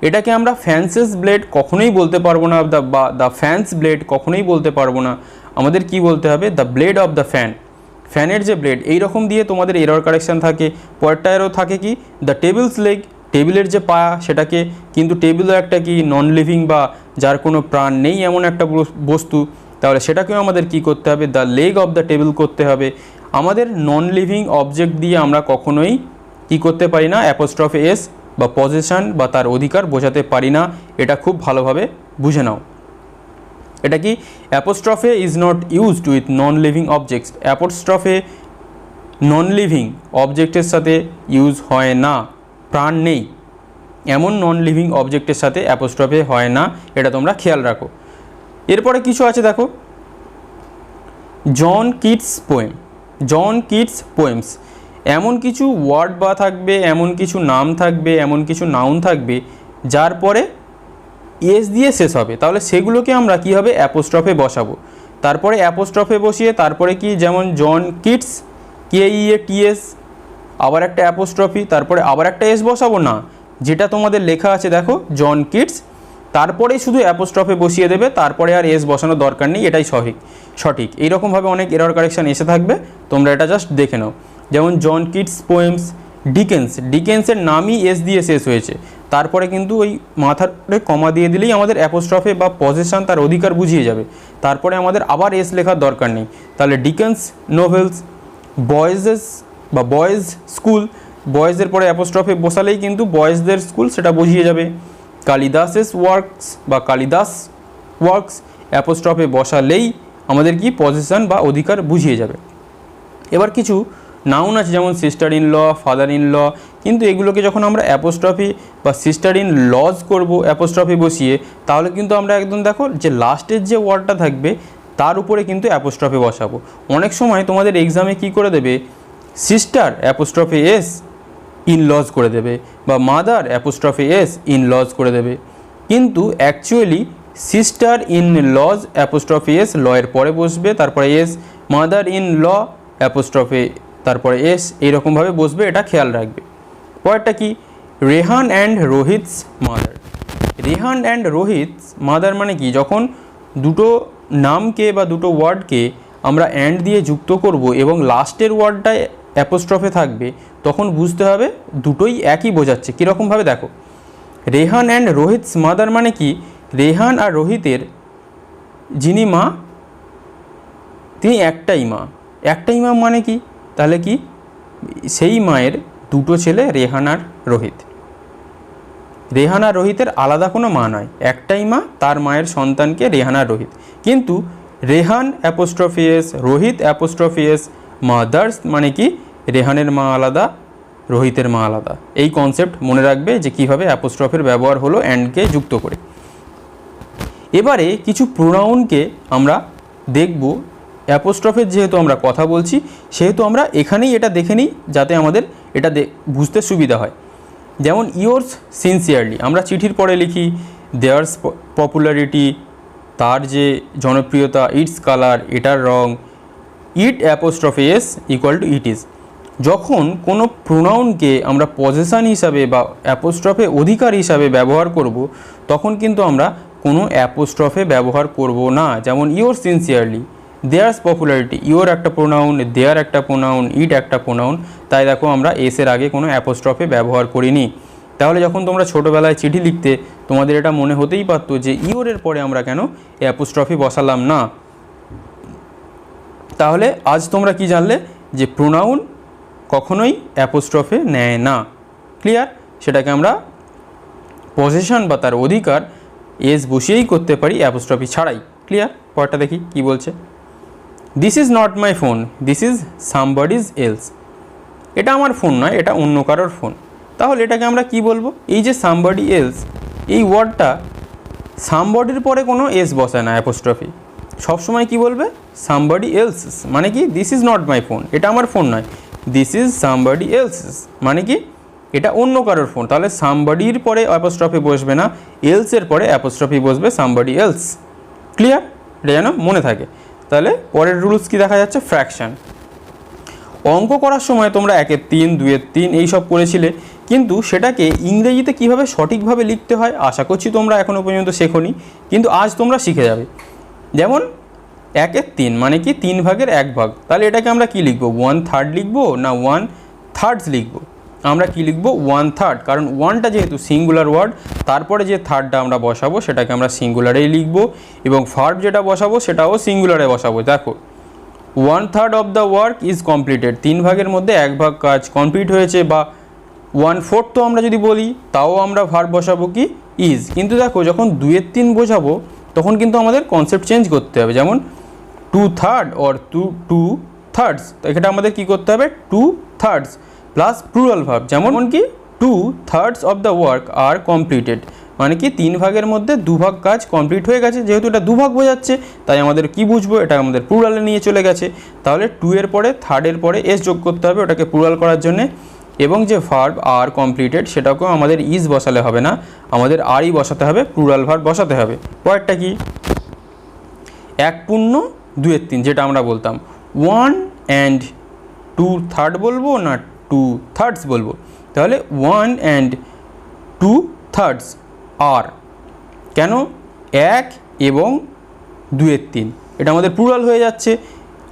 এটাকে আমরা ফ্যান্সেস ব্লেড কখনোই বলতে পারবো না, বা দ্য ফ্যান্স ব্লেড কখনোই বলতে পারবো না। আমাদের কি বলতে হবে, the blade of the fan, ফ্যানের যে ব্লেড, এই রকম দিয়ে তোমাদের এরর কারেকশান থাকে। পরেরটা এরও থাকে কি, দ্য টেবিলস লেগ, টেবিলের যে পায়া সেটাকে, কিন্তু টেবিলও একটা কি নন লিভিং বা যার কোনো প্রাণ নেই এমন একটা বস্তু, তাহলে সেটাকেও আমাদের কি করতে হবে, the leg of the table করতে হবে। আমাদের নন লিভিং অবজেক্ট দিয়ে আমরা কখনোই কি করতে পারি না, অ্যাপোস্ট্রফি এস বা পজিশন বা তার অধিকার বোঝাতে পারি না, এটা খুব ভালোভাবে বুঝে নাও। এটা কি, apostrophe is not used with non living objects, apostrophe non living অবজেক্টের সাথে ইউজ হয় না, প্রাণ নেই এমন নন লিভিং অবজেক্টের সাথে অ্যাপোস্ট্রফে হয় না, এটা তোমরা খেয়াল রাখো। এরপরে কিছু আছে দেখো, John Keats poem, John Keats poems, এমন কিছু ওয়ার্ড বা থাকবে, এমন কিছু নাম থাকবে, এমন কিছু নাউন থাকবে যার পরে এস দিয়ে শেষ হবে, তাহলে সেগুলোকে আমরা কি হবে, অ্যাপোস্ট্রফে বসাবো। তারপরে অ্যাপোস্ট্রফে বসিয়ে তারপরে কি, যেমন জন কিটস, KEATS, আবার একটা অ্যাপোস্ট্রফি, তারপরে আবার একটা এস বসাবো না, যেটা তোমাদের লেখা আছে দেখো জন কিটস, তারপরেই শুধু অ্যাপোস্ট্রফে বসিয়ে দেবে, তারপরে আর এস বসানোর দরকার নেই, এটাই সঠিক। এইরকমভাবে অনেক এরর কারেকশান এসে থাকবে, তোমরা এটা জাস্ট দেখে নাও। যেমন জন কিটস পোয়েমস, ডিকেন্স, ডিকেন্সের নামই এস দিয়ে শেষ হয়েছে, তারপরে কিন্তু ওই মাথাতে কমা দিয়ে দিলেই আমাদের অ্যাপোস্ট্রফে বা পজিশন তার অধিকার বুঝিয়ে যাবে, তারপরে আমাদের আবার এস লেখার দরকার নেই। তাহলে ডিকেন্স নোভেলস, বয়েজেস বা বয়েজ স্কুল, বয়েজের পরে অ্যাপোস্ট্রফে বসালেই কিন্তু বয়েজদের স্কুল সেটা বুঝিয়ে যাবে। কালিদাসেস ওয়ার্কস বা কালিদাস ওয়ার্কস, অ্যাপোস্ট্রফে বসালেই আমাদের কি পজিশন বা অধিকার বুঝিয়ে যাবে। এবার কিছু নাউন আছে যেমন sister in law, father in law, কিন্তু এগুলোকে যখন আমরা অ্যাপোস্ট্রফি বা সিস্টার ইন লজ করবো অ্যাপোস্ট্রফি বসিয়ে, তাহলে কিন্তু আমরা একদম দেখো যে লাস্টের যে ওয়ার্ডটা থাকবে তার উপরে কিন্তু অ্যাপোস্ট্রফি বসাবো। অনেক সময় তোমাদের এক্সামে কি করে দেবে, sister apostrophe s in laws করে দেবে, বা mother apostrophe s in laws করে দেবে, কিন্তু actually sister in laws apostrophe s লয়ের পরে বসবে, তারপরে s, mother in law apostrophe তারপরে এস, এইরকমভাবে বসবে, এটা খেয়াল রাখবে। পরেরটা কি, Rehan and Rohit's mother, Rehan and Rohit's mother মানে কি, যখন দুটো নামকে বা দুটো ওয়ার্ডকে আমরা অ্যান্ড দিয়ে যুক্ত করব এবং লাস্টের ওয়ার্ডটায় অ্যাপোস্ট্রফে থাকবে, তখন বুঝতে হবে দুটোই একই বোঝাচ্ছে। কীরকমভাবে দেখো, রেহান অ্যান্ড রোহিতস মাদার মানে কি, রেহান আর রোহিতের যিনি মা তিনি একটাই মা, একটাই মা মানে কি, তাহলে কি সেই মায়ের দুটো ছেলে রেহান আর রোহিত, রেহান আর রোহিতের আলাদা কোনো মা নয়, একটাই মা, তার মায়ের সন্তানকে রেহান আর রোহিত। কিন্তু Rehan apostrophe S, Rohit apostrophe S, mother's মানে কি রেহানের মা আলাদা, রোহিতের মা আলাদা। এই কনসেপ্ট মনে রাখবে যে কীভাবে অ্যাপোস্ট্রফের ব্যবহার হলো অ্যান্ডকে যুক্ত করে। এবারে কিছু প্রোনাউনকে আমরা দেখব, অ্যাপোস্ট্রফের যেহেতু আমরা কথা বলছি সেহেতু আমরা এখানেই এটা দেখে নিই যাতে আমাদের এটা বুঝতে সুবিধা হয়। যেমন ইয়োর্স সিনসিয়ারলি, আমরা চিঠির পরে লিখি দেয়ার্স পপুলারিটি, তার যে জনপ্রিয়তা, ইটস কালার এটার রং, it apostrophe s equal to it is. যখন কোনো প্রোনাউনকে আমরা পজিশন হিসাবে বা অ্যাপোস্ট্রফে অধিকার হিসাবে ব্যবহার করব, তখন কিন্তু আমরা কোনো অ্যাপোস্ট্রফে ব্যবহার করব না। যেমন your sincerely, theirs popularity, your একটা প্রোনাউন, দেয়ার একটা প্রোনাউন, ইট একটা প্রোনাউন, তাই দেখো আমরা এসের আগে কোনো অ্যাপোস্ট্রফে ব্যবহার করিনি। তাহলে যখন তোমরা ছোটোবেলায় চিঠি লিখতে তোমাদের এটা মনে হতেই পারতো যে ইয়োরের পরে আমরা কেন অ্যাপোস্ট্রফি বসালাম না। তাহলে আজ তোমরা কি জানলে যে প্রোনাউন কখনোই অ্যাপোস্ট্রফে নেয় না। ক্লিয়ার? সেটাকে আমরা পজিশন বা তার অধিকার এস বসিয়েই করতে পারি অ্যাপোস্ট্রফি ছাড়াই। ক্লিয়ার? পরেরটা দেখি কি বলছে। This is not my phone, this is somebody's else. এটা আমার ফোন নয়, এটা অন্য কারোর ফোন। তাহলে এটাকে আমরা কি বলবো? এই যে সামবডি এলস, এই ওয়ার্ডটা সামবডির পরে কোনো এস বসায় না অ্যাপোস্ট্রফি, সবসময় কি বলবে? Somebody else. মানে কি this is not my phone, এটা আমার ফোন নয়, দিস ইজ সামবডি এলস মানে কি এটা অন্য কারোর ফোন। তাহলে সামবডির পরে অ্যাপোস্ট্রফি বসবে না, এলসের পরে অ্যাপোস্ট্রফি বসবে সামবডি এলস। ক্লিয়ার? এটা যেন মনে থাকে। তাহলে পরের রুলস কি দেখা যাচ্ছে? ফ্র্যাকশন। অঙ্ক করার সময় তোমরা 1-এর 3, 2-এর 3 এইসব করেছিলে, কিন্তু সেটাকে ইংরেজিতে কিভাবে সঠিকভাবে লিখতে হয় আশা করছি তোমরা এখনও পর্যন্ত শেখোনি, কিন্তু আজ তোমরা শিখে যাবে। যেমন 1/3 মানে কি 3/1 তাহলে এটাকে আমরা কি লিখব 1/3 লিখব না 1/3 লিখব? আমরা কি লিখব 1/3, কারণ 1টা যেহেতু সিঙ্গুলার ওয়ার্ড, তারপরে যে থার্ডটা আমরা বসাবো সেটাকে আমরা সিঙ্গুলারেই লিখব, এবং ভার্ব যেটা বসাবো সেটাও সিঙ্গুলারে বসাবো। দেখো 1/3 of the work is completed, 3/1 মধ্যে 1 কাজ কমপ্লিট হয়েছে, বা 1/4 তো আমরা যদি বলি তাও আমরা ভার্ব বসাবো কি ইজ। কিন্তু দেখো যখন 2/3 বোঝাবো তখন কিন্তু আমাদের কনসেপ্ট চেঞ্জ করতে হবে, যেমন 2/3 অর 2/3, তো এটা আমাদের কি করতে হবে 2/3 প্লাস প্লুরাল ভার্ব, যেমন কি 2/3 of the work are completed, মানে কি 3/1 মধ্যে 2 কাজ কমপ্লিট হয়ে গেছে। যেহেতু এটা 2 বোঝাচ্ছে তাই আমাদের কি বুঝবো, এটা আমাদের প্লুরালে নিয়ে চলে গেছে। তাহলে 2 এর পরে 3rd এর পরে এস যোগ করতে হবে ওটাকে প্লুরাল করার জন্যে, এবং যে ভার্ব আর কমপ্লিটেড সেটাকেও আমাদের ইজ বসালে হবে না, আমাদের আরই বসাতে হবে, প্লুরাল ভার্ব বসাতে হবে। পরেরটা কি 1/2/3, যেটা আমরা বলতাম 1 and 2/3 বলবো না 2/3 বলবো? তাহলে 1 and 2/3 আর কেন 1 এবং 2/3, এটা আমাদের প্লুরাল হয়ে যাচ্ছে।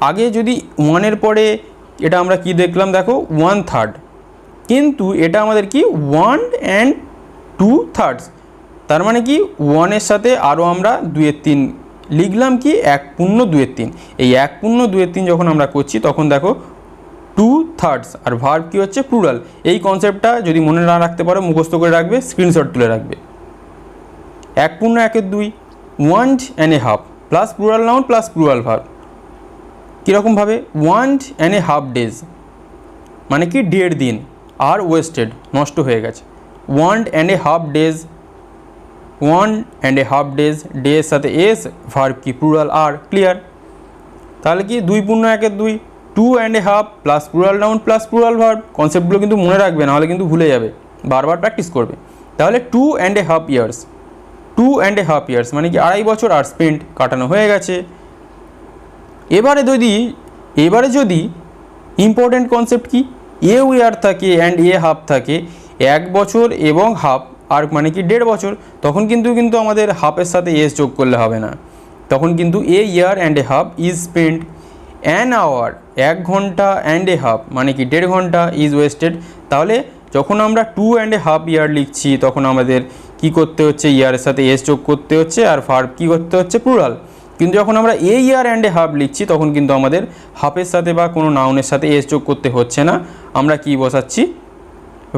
আগে যদি 1 এর পরে এটা আমরা কি দেখলাম, দেখো 1/3, কিন্তু এটা আমাদের কি 1 and 2/3, তার মানে কি 1 এর সাথে আরও আমরা 2/3 লিখলাম কি 1/2/3। এই 1/2/3 যখন আমরা করছি তখন দেখো 2/3 আর ভার্ব কি হচ্ছে প্লুরাল। এই কনসেপ্টটা যদি মনে না রাখতে পারো মুখস্থ করে রাখবে, স্ক্রিনশট তুলে রাখবে। 1/2 1.5 plus plural noun plus plural verb, কীরকমভাবে 1.5 days মানে কি 1.5 দিন, আর ওয়েস্টেড নষ্ট হয়ে গেছে। 1.5 days, 1.5 days, ডে এর সাথে এস, ভার্ব কি প্লুরাল আর, ক্লিয়ার? তাহলে কি 2/1 2.5 plus plural noun plus plural verb. কনসেপ্টগুলো কিন্তু মনে রাখবে, নাহলে কিন্তু ভুলে যাবে, বারবার প্র্যাকটিস করবে। তাহলে 2.5 years, 2.5 years মানে কি 2.5 বছর, আর স্পেন্ট কাটানো হয়ে গেছে। এবারে যদি ইম্পর্টেন্ট কনসেপ্ট কি এ ইয়ার থাকে অ্যান্ড এ হাফ থাকে, 1 বছর এবং হাফ আর মানে কি 1.5 বছর, তখন কিন্তু আমাদের হাফের সাথে এস যোগ করলে হবে না, তখন কিন্তু a year and a half is spent, an hour 1 ঘন্টা অ্যান্ড এ হাফ মানে কি 1.5 ঘন্টা ইজ ওয়েস্টেড। তাহলে যখন আমরা 2.5 year লিখছি তখন আমাদের কি করতে হচ্ছে, ইয়ারের সাথে এস যোগ করতে হচ্ছে, আর ভার্ব কি করতে হচ্ছে প্লুরাল। কিন্তু যখন আমরা এ ইয়ার অ্যান্ড এ হাফ লিখছি তখন কিন্তু আমাদের হাফের সাথে বা কোনো নাউনের সাথে এস যোগ করতে হচ্ছে না, আমরা কি বসাচ্ছি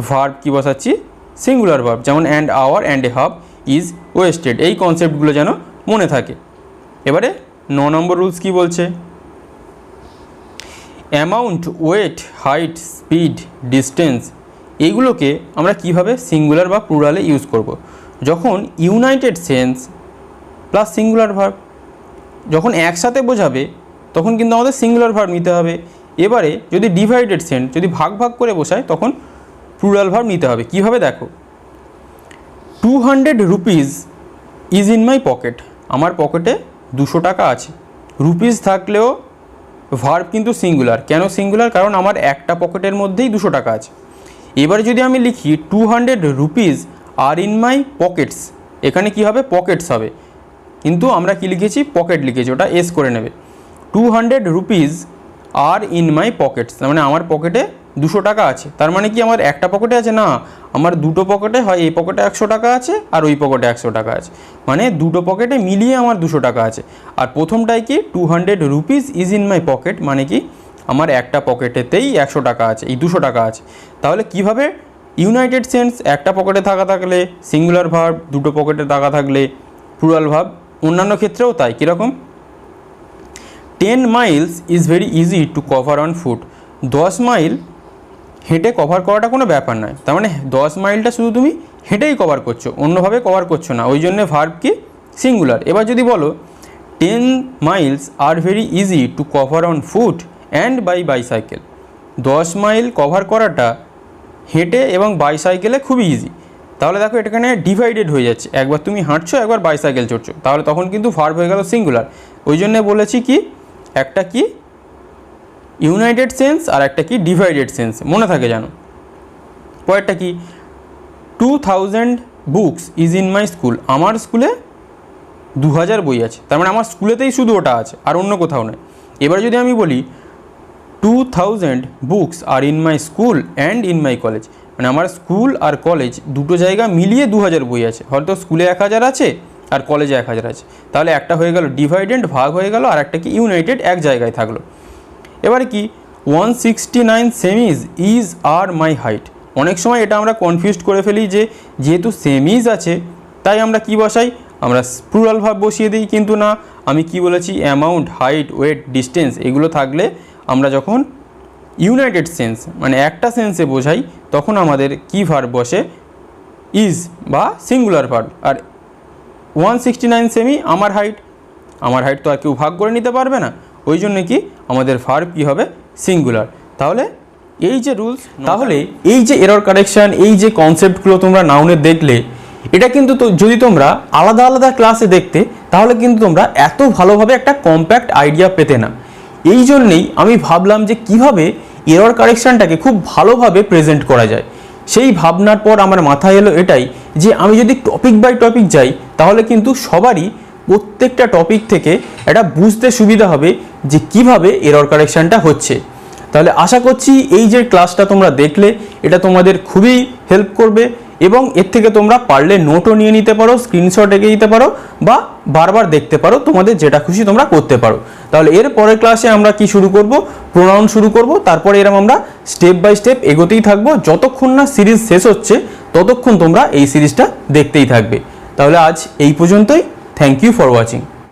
ভার্ব কি বসাচ্ছি সিঙ্গুলার ভার্ব, যেমন and our and a half is wasted. এই কনসেপ্টগুলো যেন মনে থাকে। এবারে 9 নম্বর রুলস কি বলছে, amount, weight, height, speed, distance, এইগুলোকে আমরা কিভাবে সিঙ্গুলার বা প্লুরালে ইউজ করব। যখন united sense plus singular verb, যখন একসাথে বোঝাবে তখন কিন্তু আমাদের সিঙ্গুলার ভার্ব নিতে হবে। এবারে যদি ডিভাইডেড সেন্স, যদি ভাগ করে বোঝায় তখন প্লুরাল ভার্ব নিতে হবে। কিভাবে দেখো, 200 rupees is in my pocket, আমার পকেটে 200 টাকা আছে। রুপিস থাকলেও ভার্ব কিন্তু সিঙ্গুলার। কেন সিঙ্গুলার? কারণ আমার একটা পকেটের মধ্যেই 200 টাকা আছে। এবার যদি আমি লিখি 200 rupees are in my pockets, এখানে কি হবে পকেটস হবে, কিন্তু আমরা কি লিখেছি পকেট লিখেছি, ওটা এস করে নেবে। 200 rupees are in my pockets, তার মানে আমার পকেটে 200 টাকা আছে। তার মানে কি আমার একটা পকেটে আছে না, আমার দুটো পকেটে, হয় এই পকেটে 100 টাকা আছে আর ওই পকেটে 100 টাকা আছে, মানে দুটো পকেটে মিলিয়ে আমার 200 টাকা আছে। আর প্রথমটাই কি 200 rupees is in my pocket, মানে কি আমার একটা পকেটেতেই 100 টাকা আছে, এই 200 টাকা আছে। তাহলে কিভাবে ইউনাইটেড সেন্স, একটা পকেটে থাকলে সিঙ্গুলার ভার্ব, দুটো পকেটে থাকলে প্লুরাল ভার্ব, অন্যান্য ক্ষেত্রেও তাই। কীরকম, 10 miles is very easy to cover on foot, 10 mile হেঁটে কভার করাটা কোনো ব্যাপার নয়। তার মানে 10 মাইলটা শুধু তুমি হেঁটেই কভার করছো, অন্যভাবে কভার করছো না, ওই জন্যে ভার্ব কি সিঙ্গুলার। এবার যদি বলো 10 miles are very easy to cover on foot and by bicycle, 10 mile cover করাটা হেঁটে এবং বাইসাইকেলে খুবই ইজি। তাহলে দেখো এখানে ডিভাইডেড হয়ে যাচ্ছে, একবার তুমি হাঁটছো একবার বাইসাইকেল চড়ছো, তাহলে তখন কিন্তু ভার্ব হয়ে গেল সিঙ্গুলার। ওই জন্যে বলেছি কি একটা কি ইউনাইটেড সেন্স আর একটা কি ডিভাইডেড সেন্স, মনে থাকে জানো। পরেরটা কি 2000 books is in my school, আমার স্কুলে 2000 বই আছে, তার মানে আমার স্কুলেতেই শুধু ওটা আছে, আর অন্য কোথাও নয়। এবার যদি আমি বলি 2000 books are in my school and in my college, মানে আমার স্কুল আর কলেজ দুটো জায়গা মিলিয়ে 2000 বই আছে, হয়তো স্কুলে 1000 আছে আর কলেজে 1000 আছে, তাহলে একটা হয়ে গেল ডিভাইডেড, ভাগ হয়ে গেল, আর একটা কি ইউনাইটেড, এক জায়গায় থাকলো। এবারে কি 169 সেমিজ ইজ আর মাই হাইট, অনেক সময় এটা আমরা কনফিউজড করে ফেলি যে যেহেতু সেমিজ আছে তাই আমরা কি বসাই, আমরা প্লুরাল ভার্ব বসিয়ে দিই, কিন্তু না, আমি কি বলেছি, অ্যামাউন্ট, হাইট, ওয়েট, ডিস্টেন্স এগুলো থাকলে আমরা যখন ইউনাইটেড সেন্স মানে একটা সেন্সে বোঝাই তখন আমাদের কি ভার্ব বসে, ইজ বা সিঙ্গুলার ভার্ব। আর 169 সেমি আমার হাইট, আমার হাইট তো আর কেউ ভাগ করে নিতে পারবে না, ওই জন্য কি আমাদের ভার্ব কি হবে, সিঙ্গুলার। তাহলে এই যে রুলস, তাহলে এই যে এরর কারেকশন, এই যে কনসেপ্টগুলো তোমরা নাউনের দেখলে, এটা কিন্তু যদি তোমরা আলাদা আলাদা ক্লাসে দেখতে তাহলে কিন্তু তোমরা এত ভালোভাবে একটা কম্প্যাক্ট আইডিয়া পেতে না। এই জন্যেই আমি ভাবলাম যে কিভাবে এরর কারেকশনটাকে খুব ভালোভাবে প্রেজেন্ট করা যায়। সেই ভাবনার পর আমার মাথায় এলো এটাই যে আমি যদি টপিক বাই টপিক যাই তাহলে কিন্তু সবারই প্রত্যেকটা টপিক থেকে এটা বুঝতে সুবিধা হবে যে কিভাবে এরর কারেকশনটা হচ্ছে। তাহলে আশা করছি এই যে ক্লাসটা তোমরা দেখলে এটা তোমাদের খুবই হেল্প করবে, এবং এর থেকে তোমরা পারলে নোটও নিয়ে নিতে পারো, স্ক্রিনশট এঁকে নিতে পারো, বা বারবার দেখতে পারো, তোমাদের যেটা খুশি তোমরা করতে পারো। তাহলে এর পরের ক্লাসে আমরা কি শুরু করব, প্রোনাউন শুরু করব, তারপরে এরকম আমরা স্টেপ বাই স্টেপ এগোতেই থাকবো, যতক্ষণ না সিরিজ শেষ হচ্ছে ততক্ষণ তোমরা এই সিরিজটা দেখতেই থাকবে। তাহলে আজ এই পর্যন্তই, থ্যাংক ইউ ফর ওয়াচিং।